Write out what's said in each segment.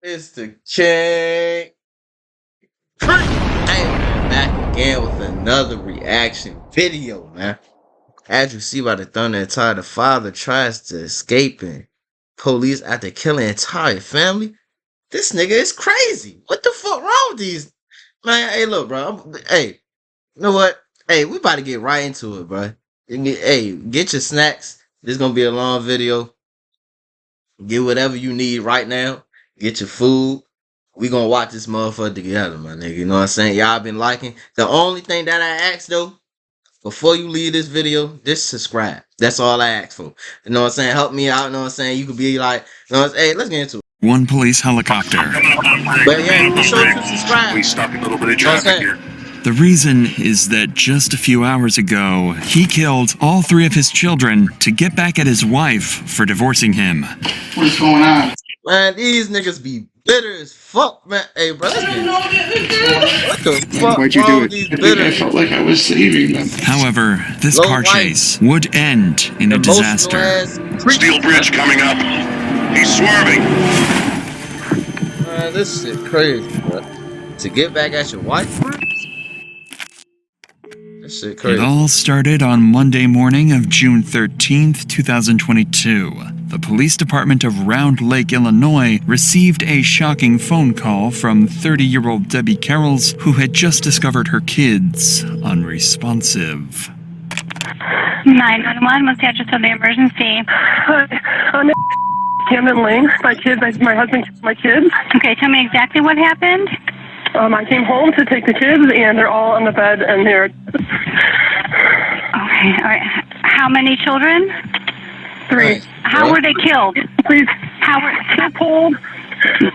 It's the King. Hey man, back again with another reaction video, man. As you see by the thunder and tire, the father tries to escape and police after killing entire family. This nigga is crazy. What the fuck wrong with these? Man, hey, look, bro. Hey, you know what? Hey, we about to get right into it, bro. Hey, get your snacks. This gonna be a long video. Get whatever you need right now. Get your food. We gonna watch this motherfucker together, my nigga. You know what I'm saying? Y'all been liking. The only thing that I ask though, before you leave this video, just subscribe. That's all I ask for. You know what I'm saying? Help me out. You know what I'm saying? You could be like, you know what I'm saying? Hey, let's get into it. One police helicopter. But yeah, be sure to subscribe. Please stop a little bit of You know what I'm traffic saying? here. The reason is that just a few hours ago, he killed all three of his children to get back at his wife for divorcing him. What's going on? Man, these niggas be bitter as fuck, man. Hey, bro, let's get into it. What the fuck Why'd you wrong do with it? these I think bitter I felt like I was saving them. However, this Low car life, chase would end in a emotional disaster. ass creeps, Steel bridge coming up. He's swerving. man, this shit crazy, bro. To get back at your wife, bro? That shit It crazy. all started on Monday morning of June 13th, 2022. The police department of Round Lake, Illinois received a shocking phone call from 30-year-old Debbie Carrolls, who had just discovered her kids unresponsive. 911, what's the address of the emergency? I'm in Camden Lane. My husband killed my kids. Okay, tell me exactly what happened. I came home to take the kids, and they're all on the bed, and they're... Okay, all right. How many children? 3. Nice, How bro. were they killed? Please, How were? they're cold.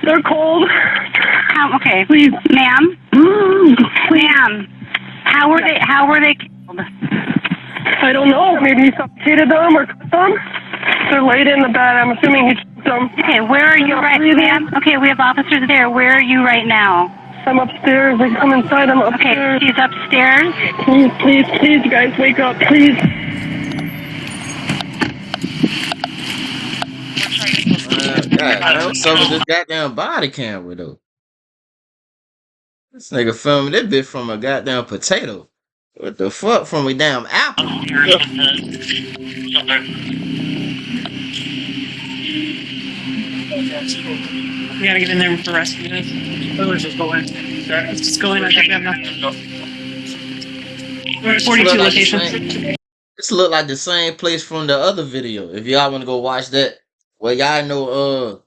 They're cold. How? Okay, Please. ma'am. Ma'am. How were they killed? I don't know. Maybe he suffocated them or cooked them. They're laid in the bed. I'm assuming he choked them. Okay, where are you right, ma'am? Okay, we have officers there. Where are you right now? I'm upstairs. They come inside. I'm Okay, upstairs. she's upstairs. Please, you guys, wake up, please. God, what's up with this goddamn body camera though? This nigga filming this bitch from a goddamn potato. What the fuck? From a damn apple? We gotta get in there with the rest of you guys. Let's just go in. Let's just go in. I think we have enough. 42 locations. This look like the same place from the other video. If y'all want to go watch that, well, y'all know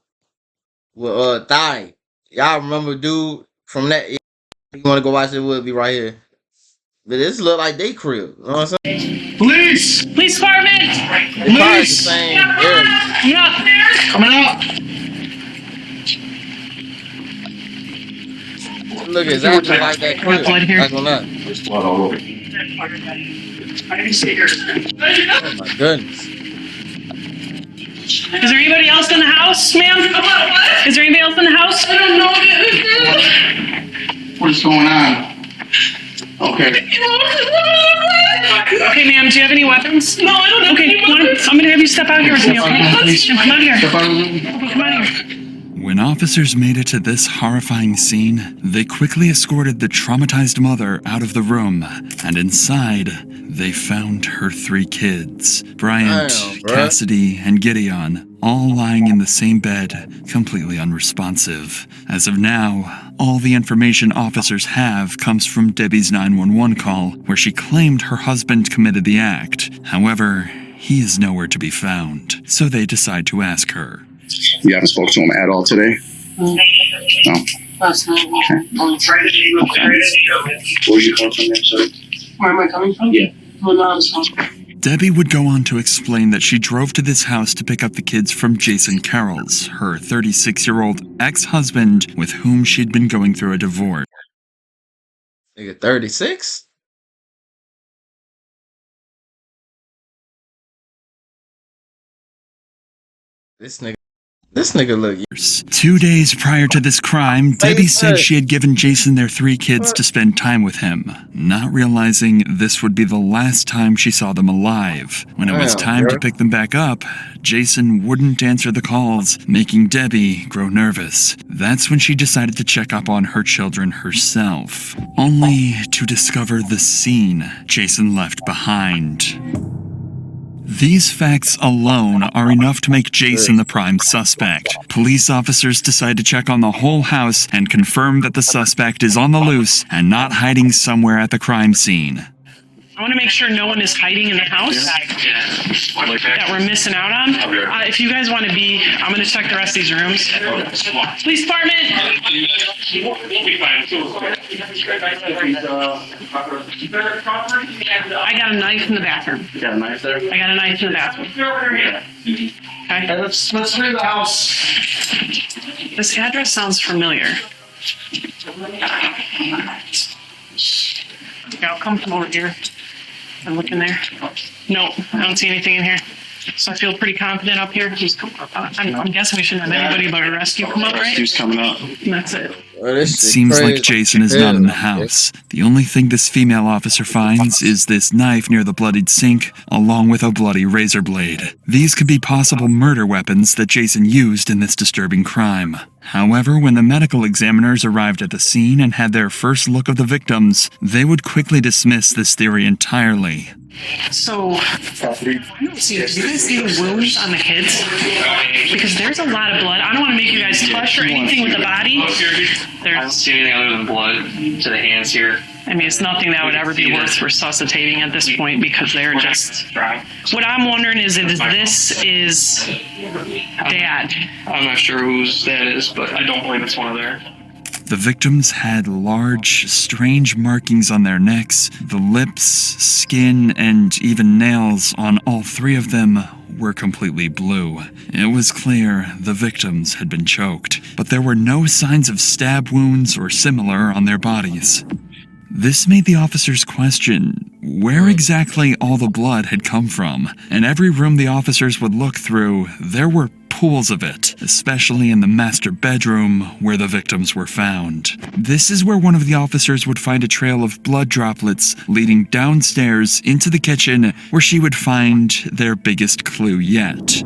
with Thigh. Y'all remember dude from that? If you want to go watch it, will be right here. But this look like they crib. You know what I'm saying? Police! Police department! It's probably the Police! same area. Yeah. Coming up! It look exactly like that crib. Blood here. Like on that. There's blood all over. Oh my goodness. Is there anybody else in the house, ma'am? Is there anybody else in the house? I don't know. What's going on? Okay. Okay, ma'am, do you have any weapons? No, I don't have any weapons. I'm gonna have you step out here with me, okay? Please. Come out here. Step out of the room. Okay, come out here. When officers made it to this horrifying scene, they quickly escorted the traumatized mother out of the room, and inside, they found her three kids, Bryant, Damn, bruh. Cassidy, and Gideon, all lying in the same bed, completely unresponsive. As of now, all the information officers have comes from Debbie's 911 call, where she claimed her husband committed the act. However, he is nowhere to be found, so they decide to ask her. You haven't spoken to him at all today? No? Last night. Okay. Where you come from, sir? Where am I coming from? Yeah. My mom's home. Debbie would go on to explain that she drove to this house to pick up the kids from Jason Carrolls, her 36-year-old ex-husband with whom she'd been going through a divorce. Nigga, 36? This nigga This nigga look. 2 days prior to this crime, Debbie said she had given Jason their 3 kids to spend time with him, not realizing this would be the last time she saw them alive. When it was time to pick them back up, Jason wouldn't answer the calls, making Debbie grow nervous. That's when she decided to check up on her children herself, only to discover the scene Jason left behind. These facts alone are enough to make Jason the prime suspect. Police officers decide to check on the whole house and confirm that the suspect is on the loose and not hiding somewhere at the crime scene. I want to make sure no one is hiding in the house that we're missing out on. If you guys want to be, I'm going to check the rest of these rooms. Police department! I got a knife in the bathroom. You got a knife there? I got a knife in the bathroom. Okay. Let's through the house. This address sounds familiar. Okay, I'll come from over here and look in there. No, I don't see anything in here. So I feel pretty confident up here. I'm guessing we shouldn't have anybody but a rescue come up, right? Rescue's coming up. And that's it. It seems like Jason is not in the house. The only thing this female officer finds is this knife near the bloodied sink, along with a bloody razor blade. These could be possible murder weapons that Jason used in this disturbing crime. However, when the medical examiners arrived at the scene and had their first look of the victims, they would quickly dismiss this theory entirely. So, I don't see, do you guys see the wounds on the kids? Because there's a lot of blood. I don't want to make you guys touch or anything with the body. I don't see anything other than blood to the hands here. I mean, it's nothing that would ever be worth resuscitating at this point because they're just... What I'm wondering is if this is Dad. I'm not sure whose that is, but I don't believe it's one of theirs. The victims had large, strange markings on their necks. The lips, skin, and even nails on all 3 of them were completely blue. It was clear the victims had been choked, but there were no signs of stab wounds or similar on their bodies. This made the officers question where exactly all the blood had come from. In every room the officers would look through, there were pools of it, especially in the master bedroom where the victims were found. This is where one of the officers would find a trail of blood droplets leading downstairs into the kitchen, where she would find their biggest clue yet.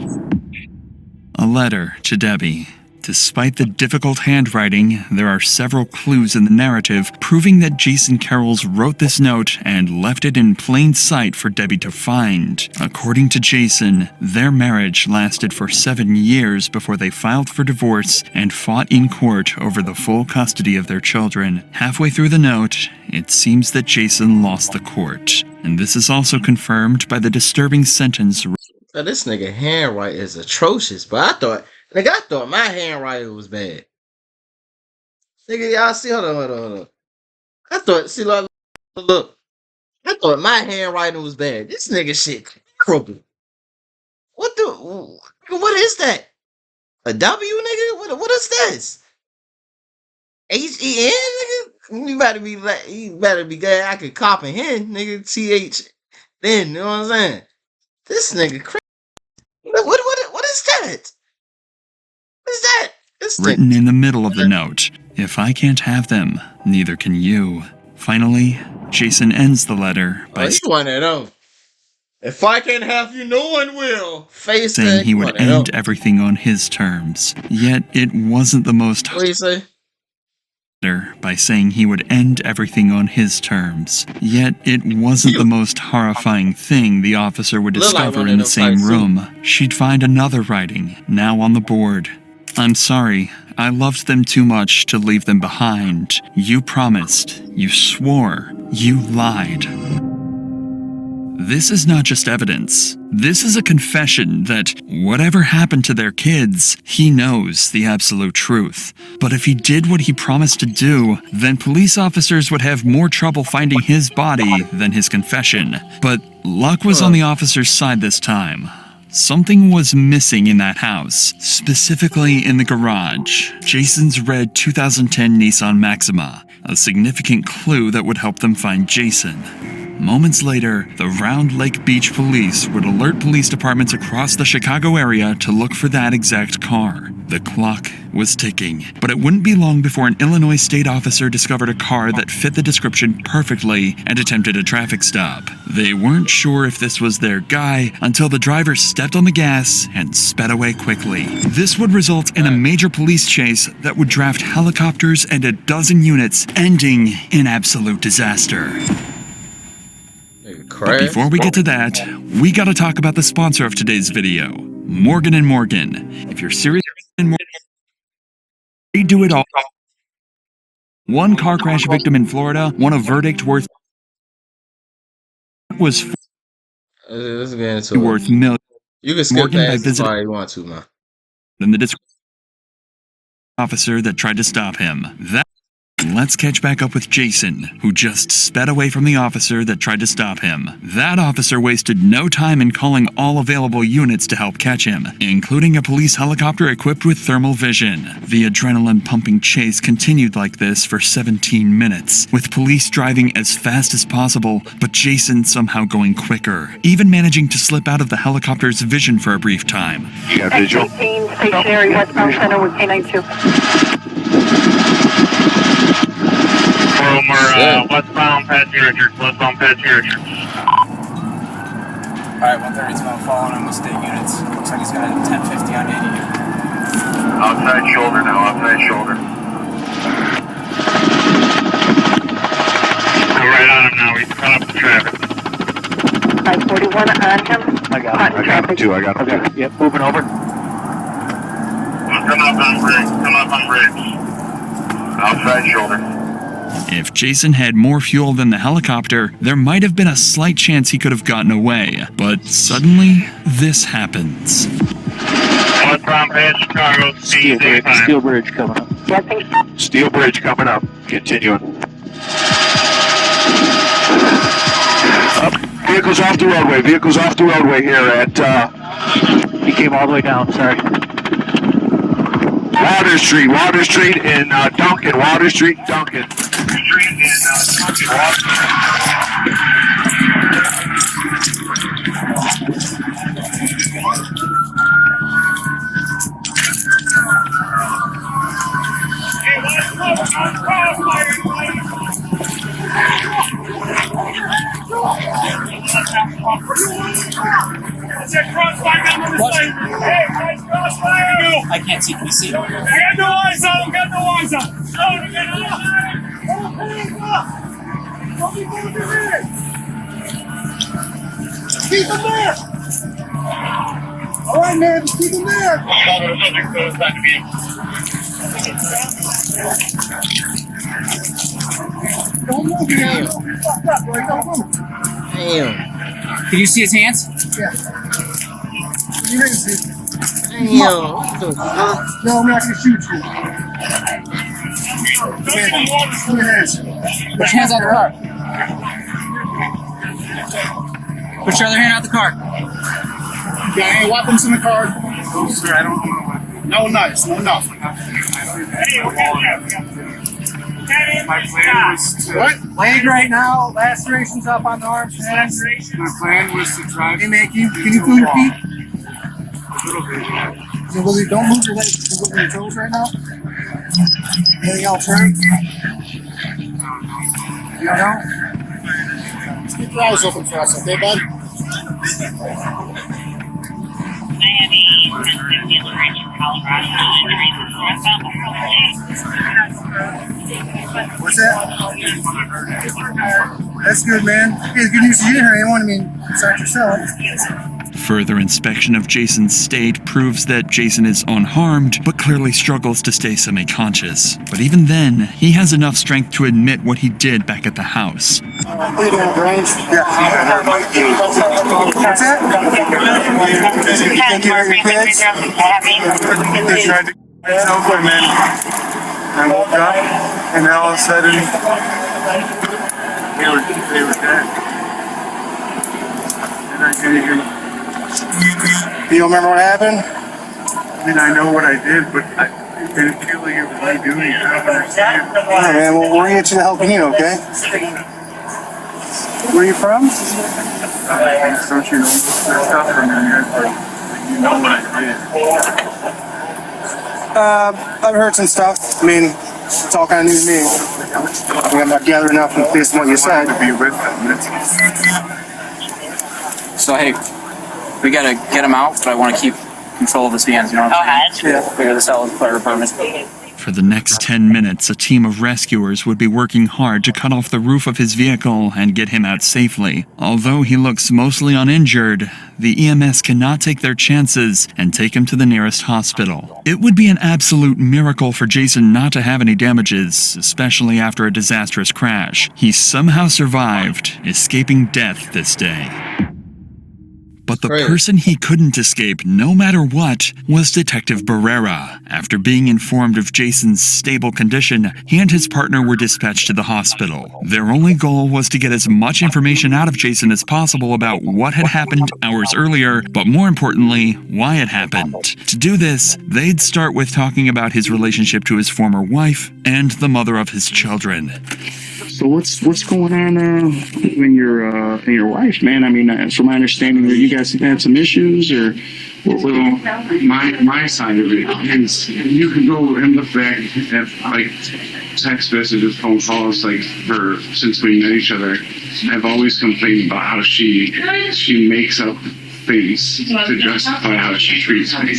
A letter to Debbie. Despite the difficult handwriting, there are several clues in the narrative proving that Jason Carrolls wrote this note and left it in plain sight for Debbie to find. According to Jason, their marriage lasted for 7 years before they filed for divorce and fought in court over the full custody of their children. Halfway through the note, it seems that Jason lost the court. And this is also confirmed by the disturbing sentence. Now, this nigga handwriting is atrocious, but I thought my handwriting was bad. Nigga, y'all see? Hold on. I thought, see, look. I thought my handwriting was bad. This nigga shit terrible. What is that? A W, nigga? What is this? H-E-N, nigga? You better be glad I could comprehend, nigga. T-H, then, you know what I'm saying? This nigga crazy. What is that? What is that? Written in the middle of the note. If I can't have them, neither can you. Finally, Jason ends the letter by if I can't have you, no one will. Saying he would end everything on his terms. Yet it wasn't the most... What do you say? By saying he would end everything on his terms. Yet it wasn't the most horrifying thing the officer would discover in the same room. She'd find another writing, now on the board. I'm sorry, I loved them too much to leave them behind. You promised, you swore, you lied. This is not just evidence. This is a confession that whatever happened to their kids, he knows the absolute truth. But if he did what he promised to do, then police officers would have more trouble finding his body than his confession. But luck was on the officer's side this time. Something was missing in that house, specifically in the garage. Jason's red 2010 Nissan Maxima, a significant clue that would help them find Jason. Moments later, the Round Lake Beach police would alert police departments across the Chicago area to look for that exact car. The clock was ticking, but it wouldn't be long before an Illinois state officer discovered a car that fit the description perfectly and attempted a traffic stop. They weren't sure if this was their guy until the driver stepped on the gas and sped away quickly. This would result in a major police chase that would draft helicopters and a dozen units, ending in absolute disaster. But before we get to that, we gotta talk about the sponsor of today's video, Morgan & Morgan. If you're serious in Morgan, they do it all. One car crash victim in Florida won a verdict worth Let's get into worth millions. You can skip Morgan by that visiting part you want to, man. than the officer that tried to stop him. Let's catch back up with Jason, who just sped away from the officer that tried to stop him. That officer wasted no time in calling all available units to help catch him, including a police helicopter equipped with thermal vision. The adrenaline-pumping chase continued like this for 17 minutes, with police driving as fast as possible, but Jason somehow going quicker, even managing to slip out of the helicopter's vision for a brief time. You got visual? Stationary westbound center with K92. Westbound Patsy Richards. Westbound Patsy Richards. Alright, 130's gonna fall on him with state units. Looks like he's got a 1050 on 80 here. Outside shoulder now, outside shoulder. We're right on him now, he's caught up to traffic. 541 on him. I got him too, I got him too. Yep, moving over. Come up on bridge, come up on bridge. Outside shoulder. If Jason had more fuel than the helicopter, there might have been a slight chance he could have gotten away. But suddenly, this happens. Westbound Patsy Chicago, Steel Bridge coming up. Steel Bridge coming up. Continuing. Vehicles off the roadway. Vehicles off the roadway here at, He came all the way down, sorry. Water Street in Duncan. Water Street, Duncan. I can't see. Can you see? Got no eyes on him, got no eyes on him. Keep him there! All right, man, keep him there! Don't move, man. Fuck up, boy. Don't move. Damn. Can you see his hands? Yeah. You ready to see? Damn. What the fuck? No, I'm not gonna shoot you. Put your hands. Put your hands out the car. Put your other hand out the car. You got any weapons in the car? No, sir, I don't know. No knives, no nothing. My plan was to... What? Leg right now, lacerations up on the arms. Hands. My plan was to drive... Hey, man, can you feel your feet? A little bit. So, Willie, don't move your legs. Can you move your toes right now? Anything else hurt? You don't know? Just keep your eyes open for us, okay, bud? What's that? That's good, man. Hey, the good news is you didn't hurt anyone. I mean, besides yourself. Further inspection of Jason's state proves that Jason is unharmed, but clearly struggles to stay semi-conscious. But even then, he has enough strength to admit what he did back at the house. What's that? You think you hurt your kids? They tried to myself and then I woke up and then all of a sudden they were dead. And I didn't even... You don't remember what happened? I mean, I know what I did, but I didn't feel like it was me doing it. I don't understand. Alright, man, well, we're gonna get you the help you need, okay? Where are you from? Don't you know there's stuff from here? You know what I did. I've heard some stuff. I mean, it's all kind of new to me. I think I'm not gathering enough based on what you said. To be with them. So hey, we gotta get him out, but I want to keep control of his hands. You know what I'm saying? Yeah. Figure this out with the fire department. For the next 10 minutes, a team of rescuers would be working hard to cut off the roof of his vehicle and get him out safely. Although he looks mostly uninjured, the EMS cannot take their chances and take him to the nearest hospital. It would be an absolute miracle for Jason not to have any damages, especially after a disastrous crash. He somehow survived, escaping death this day. But the person he couldn't escape, no matter what, was Detective Barrera. After being informed of Jason's stable condition, he and his partner were dispatched to the hospital. Their only goal was to get as much information out of Jason as possible about what had happened hours earlier, but more importantly, why it happened. To do this, they'd start with talking about his relationship to his former wife and the mother of his children. So what's going on in your wife, man? I mean, from my understanding, that you guys had some issues, or well, my side of it is you can go and look back at like text messages, phone calls, like since we met each other. I've always complained about how she makes up things to justify how she treats me.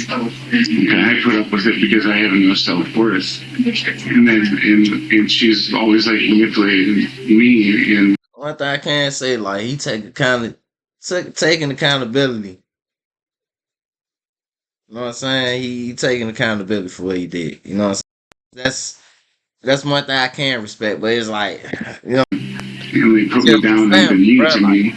And I put up with it because I have no self-worth. And she's always like manipulating me. And one thing I can say, like, he taking accountability. You know what I'm saying? He taking accountability for what he did. You know what I'm saying? That's one thing I can respect, but it's like, you know, they put me down and been mean to me.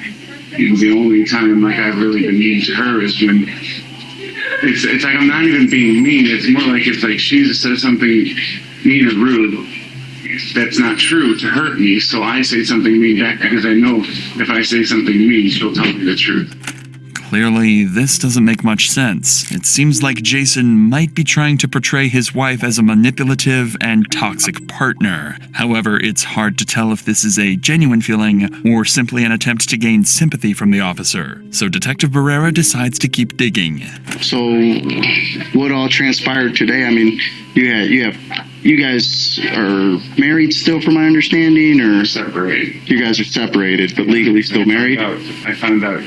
And the only time like I've really been mean to her is when it's like I'm not even being mean. It's more like it's like she said something mean or rude that's not true to hurt me. So I say something mean back because I know if I say something mean, she'll tell me the truth. Clearly, this doesn't make much sense. It seems like Jason might be trying to portray his wife as a manipulative and toxic partner. However, it's hard to tell if this is a genuine feeling or simply an attempt to gain sympathy from the officer. So Detective Barrera decides to keep digging. So, what all transpired today? I mean, you guys are married still, from my understanding, or separated? You guys are separated, but legally still married. I found out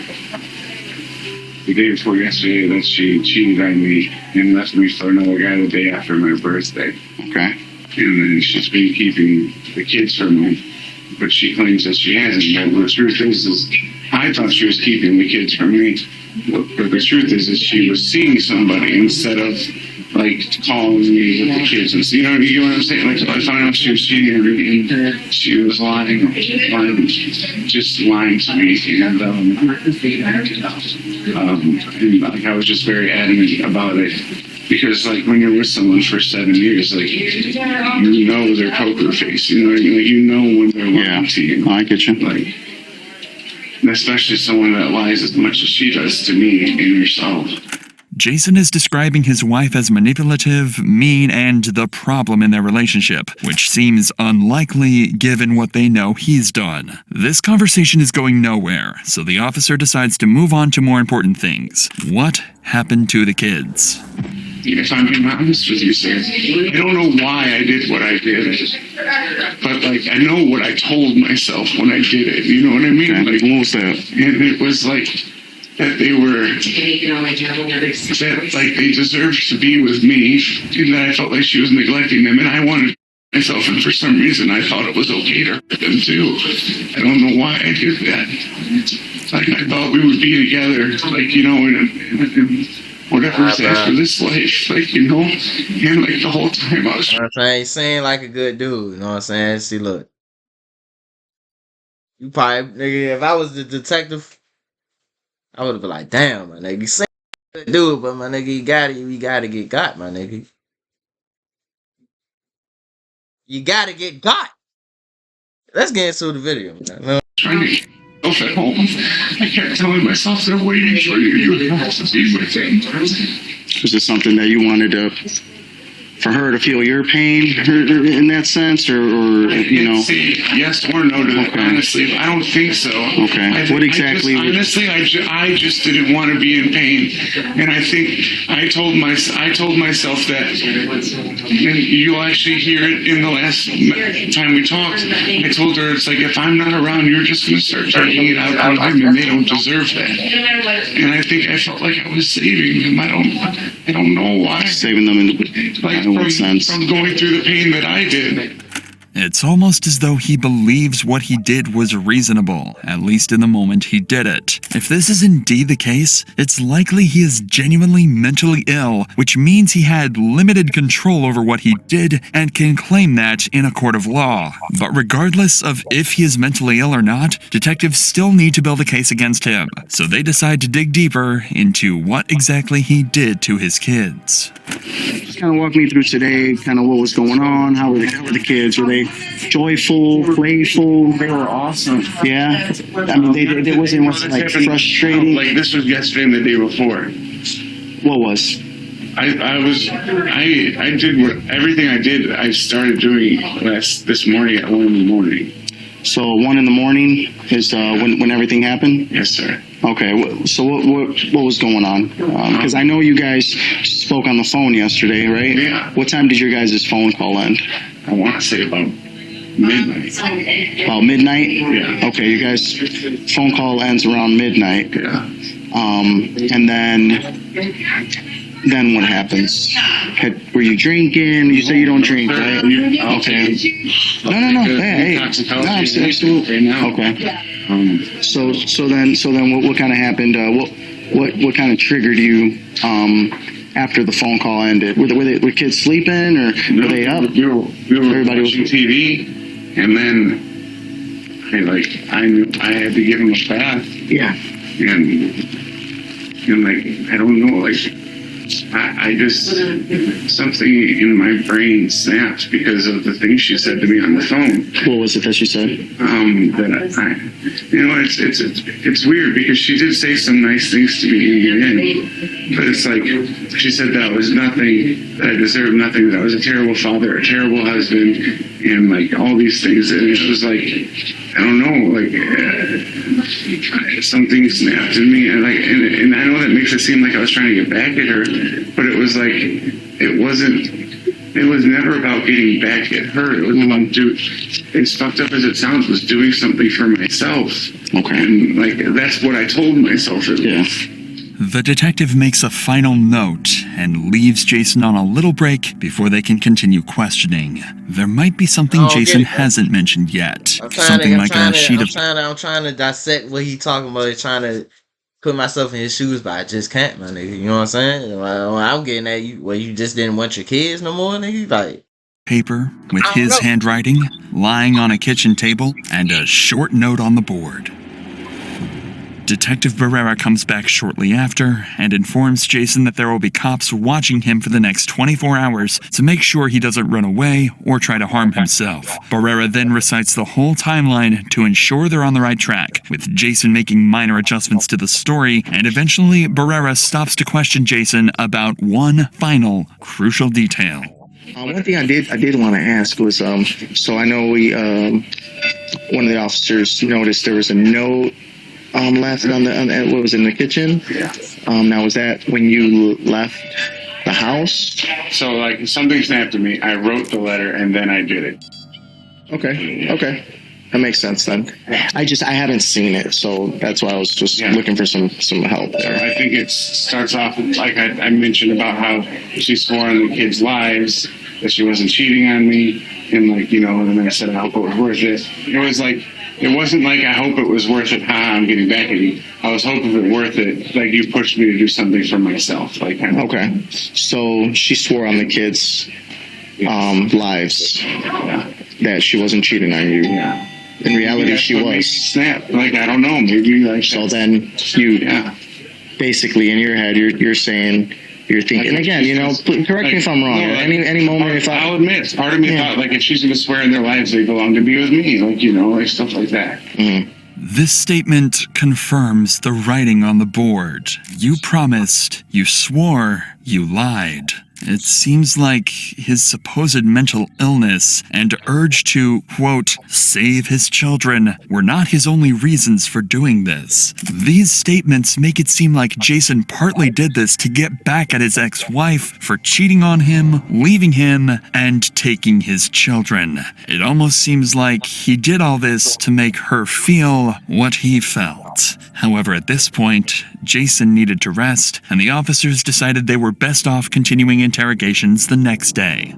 the day before yesterday that she cheated on me and left me for another guy the day after my birthday. Okay. And then she's been keeping the kids from me, but she claims that she hasn't. But the truth is I thought she was keeping the kids from me. But the truth is she was seeing somebody instead of like calling me with the kids. And so, you know what I'm saying? Like, I found out she was cheating and she was lying, just lying to me. And like I was just very adamant about it. Because like when you're with someone for 7 years, like you know their poker face, you know what I mean? Like you know when they're lying to you. I get you. Like, and especially someone that lies as much as she does to me and yourself. Jason is describing his wife as manipulative, mean, and the problem in their relationship, which seems unlikely given what they know he's done. This conversation is going nowhere, so the officer decides to move on to more important things. What happened to the kids? If I'm being honest with you, sir, I don't know why I did what I did, but like I know what I told myself when I did it. You know what I mean? Okay. Like, what was that? And it was like that they were that like they deserved to be with me, and that I felt like she was neglecting them, and I wanted myself, and for some reason I thought it was okay to hurt them too. I don't know why I did that. Like I thought we would be together, like you know, and whatever's after this life, like, you know, and like the whole time I was. You know what I'm saying? He seemed like a good dude, you know what I'm saying? See, look. You probably, nigga, if I was the detective, I would have been like, damn, my nigga, you seem like a good dude, but my nigga, you gotta get got, my nigga. You gotta get got. Let's get into the video, man. Trying to get myself at home. I kept telling myself they're waiting for you. You have to be with him. Was this something that you wanted to for her to feel your pain in that sense, or you know? Say yes or no to that. Okay. Honestly, I don't think so. Okay. What exactly? I just didn't want to be in pain, and I think I told myself that, and you'll actually hear it in the last time we talked. I told her, it's like, if I'm not around, you're just going to start taking it out on them, and they don't deserve that. And I think I felt like I was saving them. I don't know why. Saving them in what sense? From going through the pain that I did. It's almost as though he believes what he did was reasonable, at least in the moment he did it. If this is indeed the case, it's likely he is genuinely mentally ill, which means he had limited control over what he did and can claim that in a court of law. But regardless of if he is mentally ill or not, detectives still need to build a case against him. So they decide to dig deeper into what exactly he did to his kids. Just kind of walk me through today, kind of what was going on. How were the kids? Were they joyful, playful? They were awesome. Yeah? I mean, they wasn't like frustrating. Like this was yesterday and the day before. What was? I did everything I did. I started doing this morning at 1 in the morning. So 1 in the morning is when everything happened? Yes, sir. Okay, so what was going on? Because I know you guys spoke on the phone yesterday, right? Yeah. What time did your guys' phone call end? I want to say about midnight. About midnight? Yeah. Okay, you guys' phone call ends around midnight. Yeah. And then what happens? Were you drinking? You say you don't drink, right? Okay. No. Hey. No, absolutely. Okay. So then what kind of happened? What kind of triggered you after the phone call ended? Were kids sleeping or were they up? We were Everybody was watching TV, and then I knew I had to give him a bath. Yeah. And like, I don't know, like, I just, something in my brain snapped because of the things she said to me on the phone. What was it that she said? It's weird because she did say some nice things to me in the end, but it's like, she said that I was nothing, that I deserved nothing, that I was a terrible father, a terrible husband, and like all these things, and it was like, I don't know, like, something snapped in me, and I know that makes it seem like I was trying to get back at her, but it was like, it was never about getting back at her. It was about as fucked up as it sounds, was doing something for myself. Okay. And like, that's what I told myself. Yeah. The detective makes a final note and leaves Jason on a little break before they can continue questioning. There might be something Jason hasn't mentioned yet. I'm trying to dissect what he talking about. Trying to put myself in his shoes, but I just can't, my nigga. You know what I'm saying? I'm getting at you. Well, you just didn't want your kids no more, nigga. Like paper with his handwriting lying on a kitchen table and a short note on the board. Detective Barrera comes back shortly after and informs Jason that there will be cops watching him for the next 24 hours to make sure he doesn't run away or try to harm himself. Barrera then recites the whole timeline to ensure they're on the right track, with Jason making minor adjustments to the story, and eventually Barrera stops to question Jason about one final crucial detail. One thing I did want to ask was, so I know one of the officers noticed there was a note left on what was in the kitchen. Yeah. Now was that when you left the house? So like, something snapped at me. I wrote the letter and then I did it. Okay. That makes sense then. I haven't seen it, so that's why I was just looking for some help there. So I think it starts off like I mentioned about how she swore on the kids' lives that she wasn't cheating on me, and like, you know, and then I said I hope it was worth it. It was like, it wasn't like I hope it was worth it, I'm getting back at you. I was hoping it worth it, like you pushed me to do something for myself. Like kind of. Okay. So she swore on the kids' lives that she wasn't cheating on you. Yeah. In reality, she was. Snap. Like, I don't know, maybe like. So then you, basically in your head, you're saying, you're thinking, and again, you know, correct me if I'm wrong. Any moment, I'll admit, part of me thought, like, if she's going to swear in their lives, they belong to be with me, like, you know, like stuff like that. Mm-hmm. This statement confirms the writing on the board. You promised, you swore, you lied. It seems like his supposed mental illness and urge to, quote, save his children were not his only reasons for doing this. These statements make it seem like Jason partly did this to get back at his ex-wife for cheating on him, leaving him, and taking his children. It almost seems like he did all this to make her feel what he felt. However, at this point, Jason needed to rest, and the officers decided they were best off continuing interrogations the next day.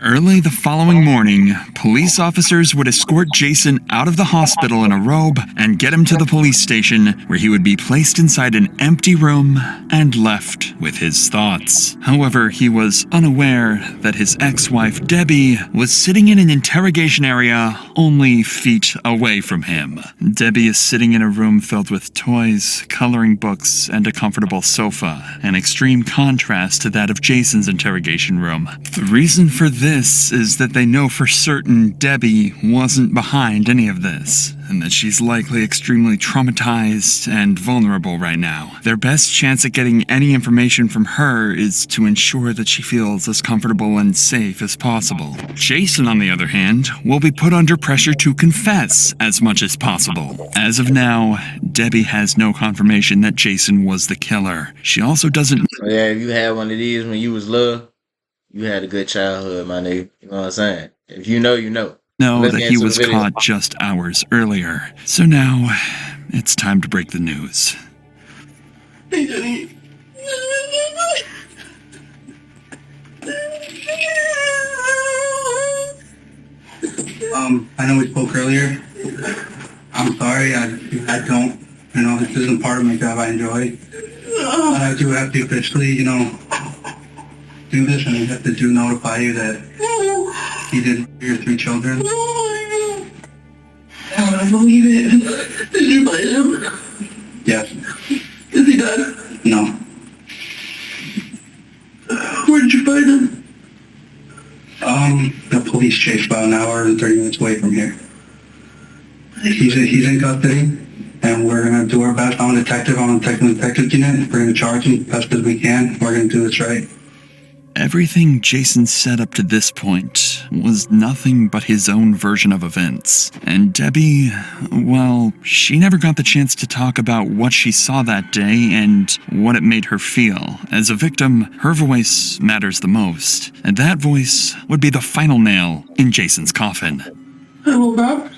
Early the following morning, police officers would escort Jason out of the hospital in a robe and get him to the police station, where he would be placed inside an empty room and left with his thoughts. However, he was unaware that his ex-wife Debbie was sitting in an interrogation area only feet away from him. Debbie is sitting in a room filled with toys, coloring books, and a comfortable sofa, an extreme contrast to that of Jason's interrogation room. The reason for this is that they know for certain Debbie wasn't behind any of this, and that she's likely extremely traumatized and vulnerable right now. Their best chance at getting any information from her is to ensure that she feels as comfortable and safe as possible. Jason, on the other hand, will be put under pressure to confess as much as possible. As of now, Debbie has no confirmation that Jason was the killer. She also doesn't... Yeah, if you had one of these when you was little, you had a good childhood, my nigga. You know what I'm saying? If you know, you know. know Let's that get he into was the video. caught just hours earlier. So now, it's time to break the news. Hey, Jenny. I know we spoke earlier. I'm sorry, I don't, this isn't part of my job I enjoy. But I do have to officially, do this, and I have to notify you that he did your 3 children. I don't believe it. Did you find him? Yes. Is he dead? No. Where did you find him? The police chased about an hour and 30 minutes away from here. He's in custody, and we're going to do our best. I'm a detective on the detective unit. We're going to charge him as best as we can. We're going to do this right. Everything Jason said up to this point was nothing but his own version of events. And Debbie, well, she never got the chance to talk about what she saw that day and what it made her feel. As a victim, her voice matters the most, and that voice would be the final nail in Jason's coffin. I woke up.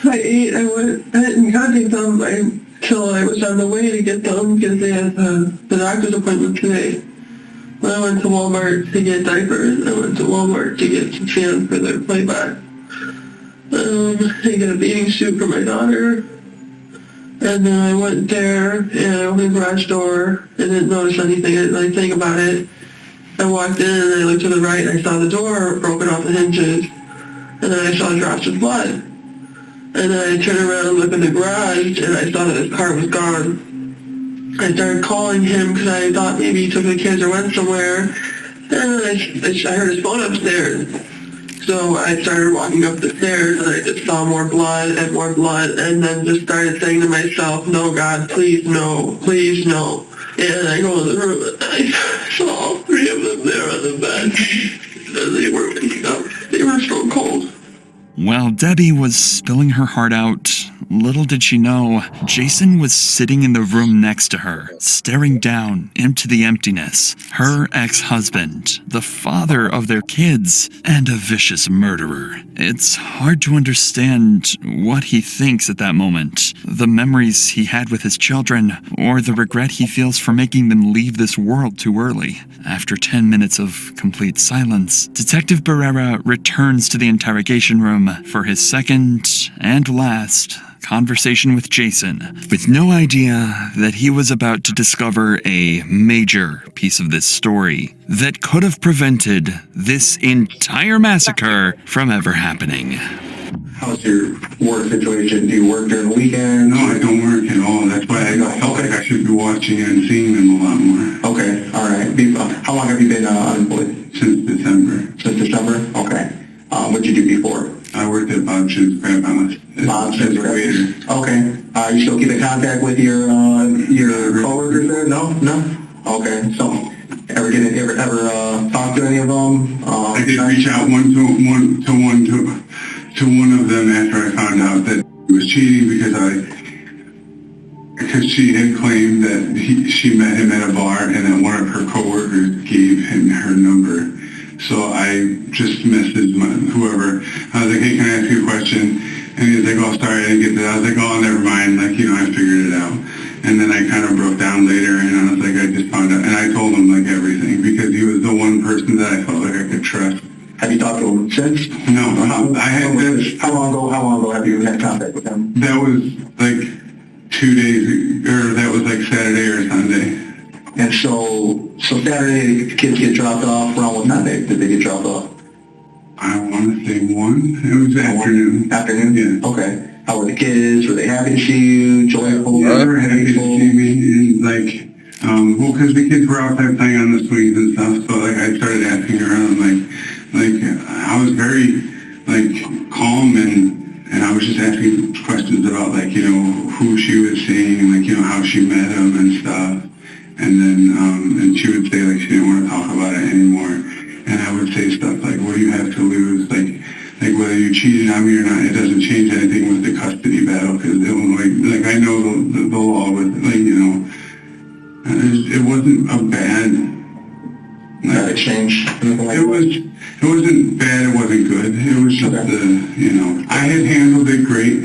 I ate. I didn't contact them until I was on the way to get them because they had the doctor's appointment today. When I went to Walmart to get diapers, I went to Walmart to get some fans for their playback. I got a bathing suit for my daughter. And then I went there and I opened the garage door and didn't notice anything. I didn't really think about it. I walked in and I looked to the right and I saw the door broken off the hinges. And then I saw drops of blood. And then I turned around and looked in the garage, and I saw that his car was gone. I started calling him because I thought maybe he took the kids or went somewhere. And then I heard his phone upstairs. So I started walking up the stairs, and I just saw more blood, and then just started saying to myself, no, God, please, no, please, no. And I go in the room, and I saw all 3 of them there on the bed. And they were waking up. They were so cold. While Debbie was spilling her heart out, little did she know, Jason was sitting in the room next to her, staring down into the emptiness. Her ex-husband, the father of their kids, and a vicious murderer. It's hard to understand what he thinks at that moment, the memories he had with his children, or the regret he feels for making them leave this world too early. After 10 minutes of complete silence, Detective Barrera returns to the interrogation room for his second and last conversation with Jason, with no idea that he was about to discover a major piece of this story that could have prevented this entire massacre from ever happening. How's your work situation? Do you work during the weekend? No, I don't work at all. That's why I felt like I should be watching and seeing them a lot more. Okay, all right. How long have you been unemployed? Since December. Since December? Okay. What'd you do before? I worked at Bob Chin's Crab House. Bob's as a waiter. Okay. You still keep in contact with your coworkers there? No? Okay. So, ever talk to any of them? I did reach out to one of them after I found out that he was cheating because she had claimed that she met him at a bar and that one of her coworkers gave him her number. So I just messaged whoever. I was like, hey, can I ask you a question? And he was like, oh, sorry, I didn't get that. I was like, oh, never mind. Like, I figured it out. And then I kind of broke down later, and I was like, I just found out. And I told him, like, everything, because he was the one person that I felt like I could trust. Have you talked to him since? No. How long ago have you had contact with him? That was, like, 2 days, or that was, like, Saturday or Sunday. And so Saturday, the kids get dropped off. Around what time did they get dropped off? I want to say 1. It was afternoon. Afternoon? Yeah. Okay. How were the kids? Were they happy to see you? Joyful? Yeah, they were happy to see me. And, like, well, because the kids were outside playing on the swings and stuff, so, like, I started asking around, like, I was very, like, calm and I was just asking questions about, like, who she was seeing and, like, how she met him and stuff. And then, and she would say, like, she didn't want to talk about it anymore. And I would say stuff like, what do you have to lose? Like whether you cheated on me or not, it doesn't change anything with the custody battle, because Illinois, like, I know the law with, like, it wasn't a bad, Bad exchange? It wasn't bad, it wasn't good. It was just, I had handled it great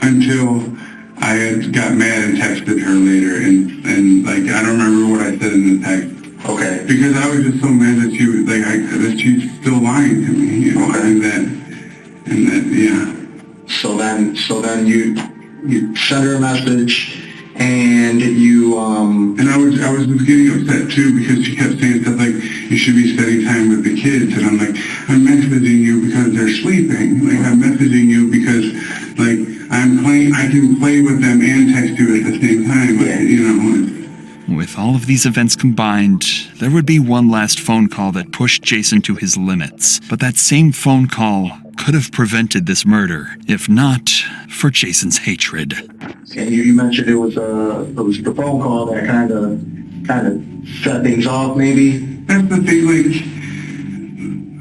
until I had got mad and texted her later, and like, I don't remember what I said in the text. Okay. Because I was just so mad that she was, like, that she's still lying to me, Okay. and that, yeah. So then you send her a message, and you, And I was getting upset too, because she kept saying stuff like, you should be spending time with the kids, and I'm like, I'm messaging you because they're sleeping. Like, I'm messaging you because, like, I can play with them and text you at the same time, like, With all of these events combined, there would be one last phone call that pushed Jason to his limits. But that same phone call could have prevented this murder, if not for Jason's hatred. And you mentioned it was the phone call that kind of set things off, maybe. That's the thing, like,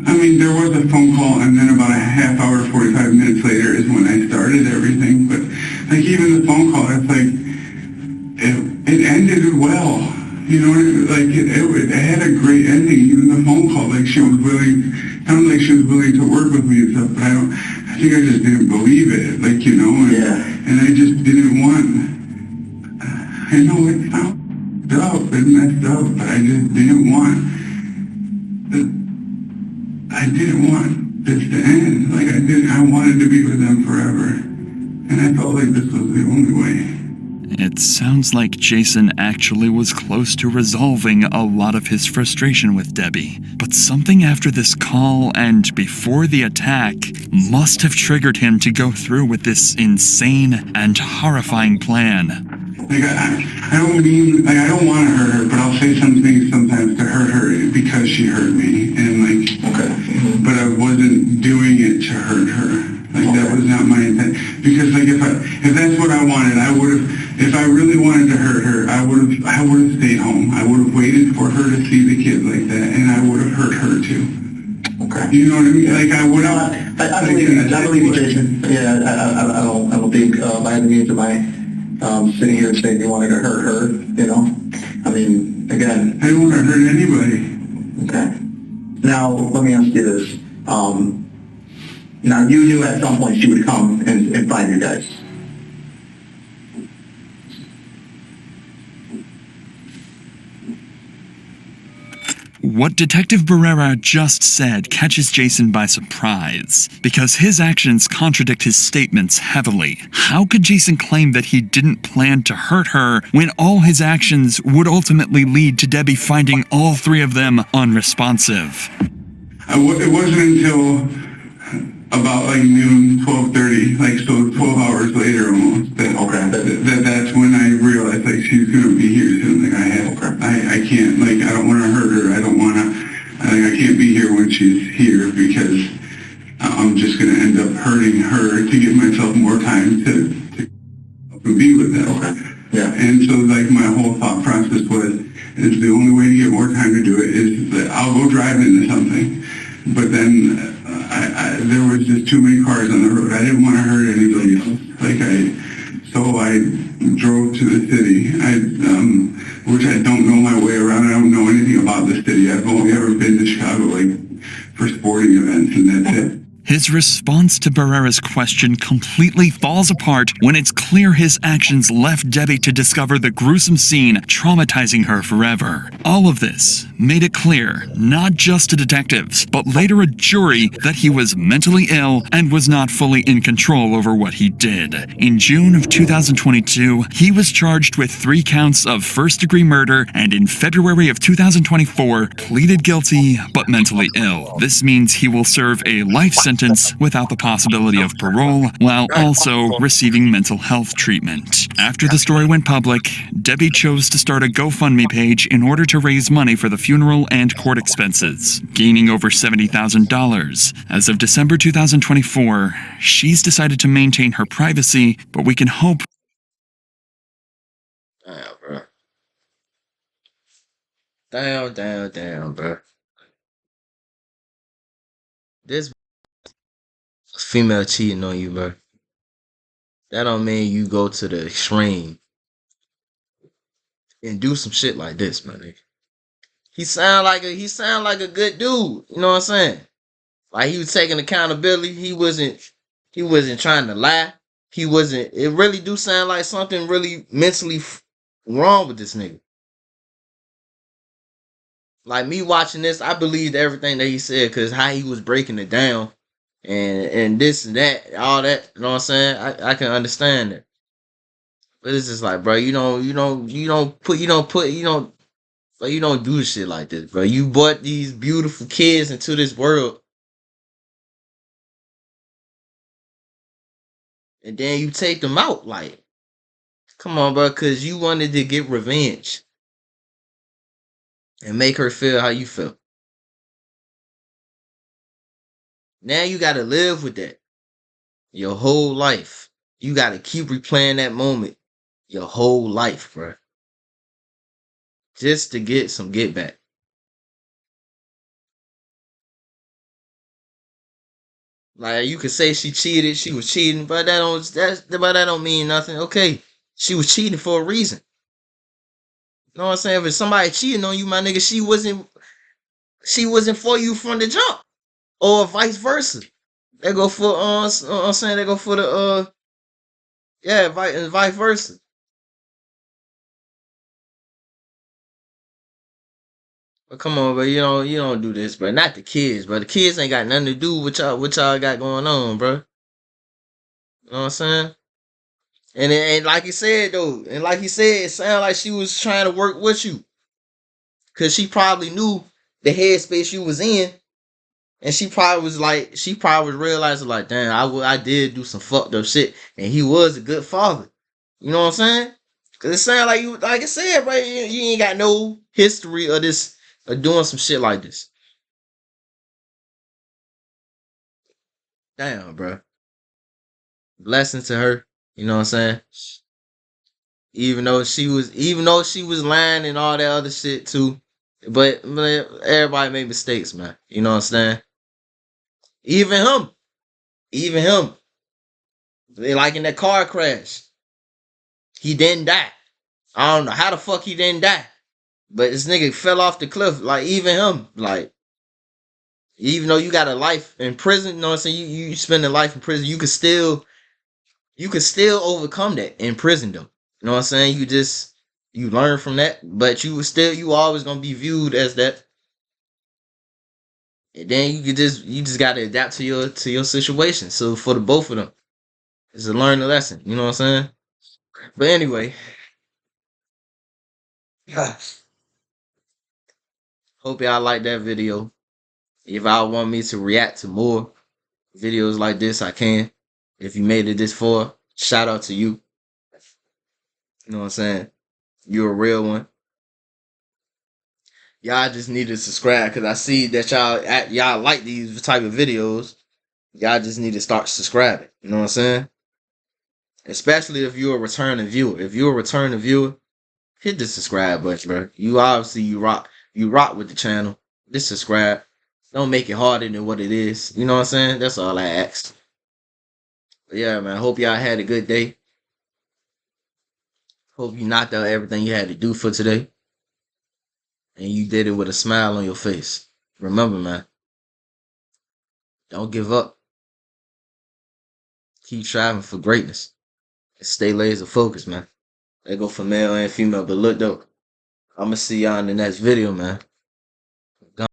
I mean, there was a phone call, and then about a half hour, 45 minutes later is when I started everything. But, like, even the phone call, it's like, it ended well. Like, it had a great ending. Even the phone call, like, she was willing, sounded like she was willing to work with me and stuff, but I think I just didn't believe it, like, and I just didn't want, I know it sounds up and messed up, but I just didn't want this to end. Like, I wanted to be with them forever, and I felt like this was the only way. It sounds like Jason actually was close to resolving a lot of his frustration with Debbie, but something after this call and before the attack must have triggered him to go through with this insane and horrifying plan. Like, I don't mean, like, I don't want to hurt her, but I'll say some things sometimes to hurt her because she hurt me, and, like, but I wasn't doing it to hurt her. Like, that was not my intent. Because, like, if that's what I wanted, I would have, if I really wanted to hurt her, I would have stayed home. I would have waited for her to see the kid like that, and I would have hurt her too. Okay. You know what I mean? Like, I would have. I believe you, Jason. Yeah, I don't think by any means am I sitting here saying you wanted to hurt her. I mean, again. I don't want to hurt anybody. Okay. Now, let me ask you this. Now, you knew at some point she would come and find you guys. What Detective Barrera just said catches Jason by surprise, because his actions contradict his statements heavily. How could Jason claim that he didn't plan to hurt her when all his actions would ultimately lead to Debbie finding all three of them unresponsive? It wasn't until about like noon, 12:30, like, so 12 hours later almost, that's when I realized, like, she's gonna be here soon. Like, I can't, like, I don't want to hurt her. I don't want to, like, I can't be here when she's here, because I'm just going to end up hurting her to give myself more time to be with them. Yeah. And so like my whole thought process is the only way to get more time to do it is that I'll go drive into something. But then there was just too many cars on the road. I didn't want to hurt anybody else. So I drove to the city, which I don't know my way around. I don't know anything about the city. I've only ever been to Chicago for sporting events, and that's it. His response to Barrera's question completely falls apart when it's clear his actions left Debbie to discover the gruesome scene, traumatizing her forever. All of this made it clear, not just to detectives, but later a jury, that he was mentally ill and was not fully in control over what he did. In June of 2022, he was charged with 3 counts of first-degree murder, and in February of 2024, pleaded guilty but mentally ill. This means he will serve a life sentence without the possibility of parole, while also receiving mental health treatment. After the story went public, Debbie chose to start a GoFundMe page in order to raise money for the funeral and court expenses, gaining over $70,000. As of December 2024, she's decided to maintain her privacy, but we can hope. Damn, bro. Damn, bro. This female cheating on you, bro. That don't mean you go to the extreme and do some shit like this, my nigga. He sound like a good dude. You know what I'm saying? Like he was taking accountability. He wasn't trying to lie. It really do sound like something really mentally wrong with this nigga. Like me watching this, I believed everything that he said because how he was breaking it down. And this and that, all that, you know what I'm saying? I can understand it. But it's just like, bro, you don't do shit like this, bro. You brought these beautiful kids into this world. And then you take them out, like, come on, bro, because you wanted to get revenge. And make her feel how you felt. Now you got to live with that your whole life. You got to keep replaying that moment your whole life, bro. Just to get some get back. Like you could say she cheated, she was cheating, but that don't mean nothing. Okay, she was cheating for a reason. You know what I'm saying? If somebody cheating on you, my nigga, she wasn't for you from the jump. Or vice versa. They go for I'm saying they go for the vice versa. But come on, bro, you don't do this, bro. Not the kids, bro. The kids ain't got nothing to do with y'all got going on, bro. You know what I'm saying? And like he said though, it sounded like she was trying to work with you. Cause she probably knew the headspace you was in. And she probably was realizing like, damn, I did do some fucked up shit. And he was a good father. You know what I'm saying? Cause it sounded like you, like I said, bro, you ain't got no history of this, of doing some shit like this. Damn, bro. Blessing to her. You know what I'm saying? Even though she was lying and all that other shit too. But everybody made mistakes, man. You know what I'm saying? Even him. Like in that car crash. He didn't die. I don't know how the fuck he didn't die. But this nigga fell off the cliff. Like even him. Like even though you got a life in prison, you know what I'm saying? You spend a life in prison, you could still overcome that in prison though. You know what I'm saying? You learn from that, but you always gonna be viewed as that. And then you just gotta adapt to your situation. So for the both of them, it's a learning lesson. You know what I'm saying? But anyway, hope y'all like that video. If y'all want me to react to more videos like this, I can. If you made it this far, shout out to you. You know what I'm saying? You're a real one. Y'all just need to subscribe because I see that y'all like these type of videos. y'all just need to start subscribing. You know what I'm saying? Especially if you're a returning viewer. If you're a returning viewer, hit the subscribe button, bro. You obviously you rock with the channel. Just subscribe. Don't make it harder than what it is. You know what I'm saying? That's all I ask. But yeah, man. Hope y'all had a good day. Hope you knocked out everything you had to do for today. And you did it with a smile on your face. Remember, man. Don't give up. Keep striving for greatness. And stay laser focused, man. They go for male and female. But look, though. I'm going to see y'all in the next video, man.